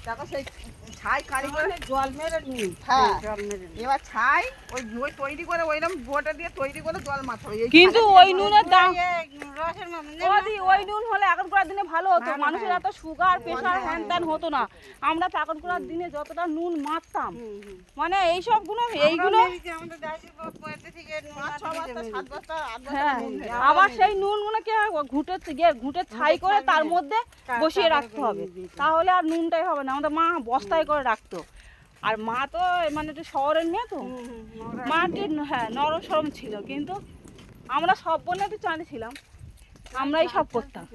দেখো সেই ছাই কালি করে জল মেরে নি। হ্যাঁ জল মেরে নি। এবার ছাই ওই ওই তৈরি করে ওইরকম গোটা দিয়ে তৈরি করে জল মাথা হবে কিন্তু ওই নুনের দাম রসের মতন ওই নুন হলে এখনকার দিনে ভালো হতো, মানুষের এত সুগার প্রেশার হ্যান ত্যান হতো না। আমরা তো এখনকার দিনে যতটা নুন মারতাম, মানে এইসব গুলো এইগুলো আমাদের দাদি পড়তে থেকে 5-6 বস্তা 7 বস্তা 8 বস্তা হ্যাঁ, নুন দেয়। আবার সেই নুনগুলো কি হয় ঘুঁটে ছাই করে তার মধ্যে বসিয়ে রাখতে হবে, তাহলে আর নুনটাই হবে না। আমাদের মা বস্তায় করে রাখতো। আর মা তো মানে একটু শহরের মেয়ে তো, মা একটু হ্যাঁ নরম সরম ছিল, কিন্তু আমরা সব বলে একটু চাঁদে ছিলাম, আমরাই সব করতাম।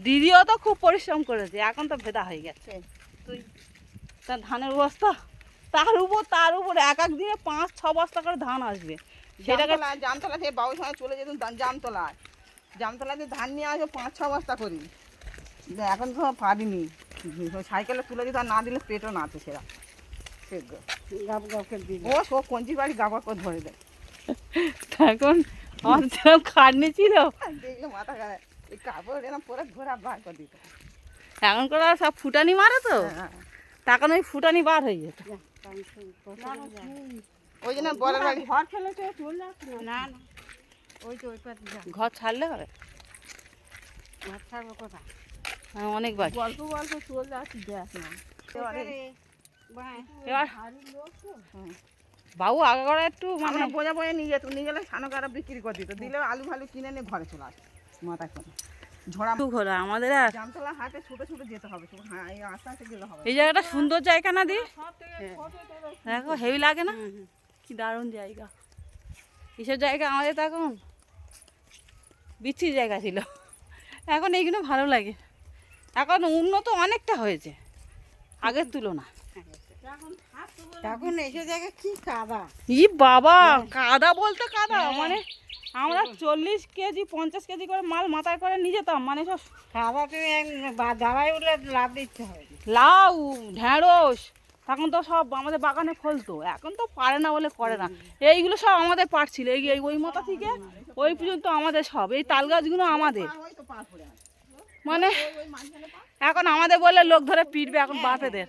দিদিও তো খুব পরিশ্রম করেছে, এখন তো ভেদা হয়ে গেছে। তুই তার ধানের বস্তা, তার উপর এক এক দিনে 5-6 বস্তা করে ধান আসবে। সেটাকে জামতলা থেকে বাবুর সঙ্গে চলে যেতাম জামতলাতে ধান নিয়ে আসে 5-6 বস্তা করি। এখন তো পারিনি, সাইকেলে তুলে দিতে আর না দিলে পেটও নাতে সেরা গাব গাবকে দিল। ও সব কঞ্চির বাড়ি গাবা করে ধরে দেয়। এখন আমাদের যেরকম খাটনি ছিল, দেখলে মাথা খারাপ, এই কাপড় এরকম পরে ঘোরা বার করে দিত। এখন করে সব ফুটানি মারে তো, তখন ওই ফুটানি বার হয়ে যেত। ওই জন্য বলার বাড়ি ঘর ফেলে তো চলে যাচ্ছে না। না ওই তো ওই পাশে যা। ঘর ছাড়লে হবে, ঘর ছাড়বো কোথায়? অনেক বাকি। গল্প চলে যাচ্ছে দেখ না। এবার বাবু আগে করে একটু মানে আমরা বোঝা বয়ে নিয়ে যেত, নিয়ে গেলে সানো কারা বিক্রি করে দিত, দিলে আলু ভালু কিনে নিয়ে ঘরে চলে আসে মাথা করে ঝোড়া। ঘোরা আমাদের আর জামতলা হাটে ছুটে ছুটে যেতে হবে, হ্যাঁ এই আস্তে আস্তে গেলে হবে। এই জায়গাটা সুন্দর জায়গা না দি, দেখো হেভি লাগে না? কি দারুণ জায়গা। এইসব জায়গা আমাদের তো এখন বিচ্ছিরি জায়গা ছিল, এখন এইগুলো ভালো লাগে। এখন উন্নত অনেকটা হয়েছে আগের তুলনা। এখন এইসব জায়গায় কি কাদা। ই বাবা, কাদা বলতে কাদা, মানে আমরা 40 কেজি 50 কেজি করে মাল মাথায় করে নিয়ে যেতাম, মানে সব কাদা তুমি দাঁড়াই উঠলে লাভ দিতে হবে। লাউ ঢেঁড়স তখন তো সব আমাদের বাগানে ফলতো, এখন তো পারে না বলে করে না। এইগুলো সব আমাদের পারছিল, এই ওই মাথা থেকে ওই পর্যন্ত আমাদের সব, এই তাল গাছগুলো আমাদের। মানে এখন আমাদের বলে লোক ধরে পিটবে, এখন বাপেদের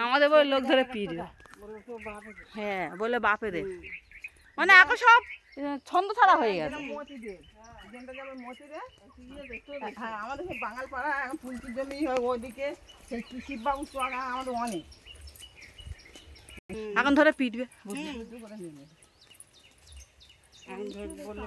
আমাদের বলে লোক ধরে পিটবে, হ্যাঁ বলে বাপেদের। মানে এখন সব ছন্দ ছাড়া হয়ে গেছে। হ্যাঁ আমাদের সেই বাঙাল পাড়া এখন তুলসির জমি হয় ওইদিকে, সেই শিববাবু চড়া আমাদের অনেক। এখন ধরে পিটবে। এখন বললে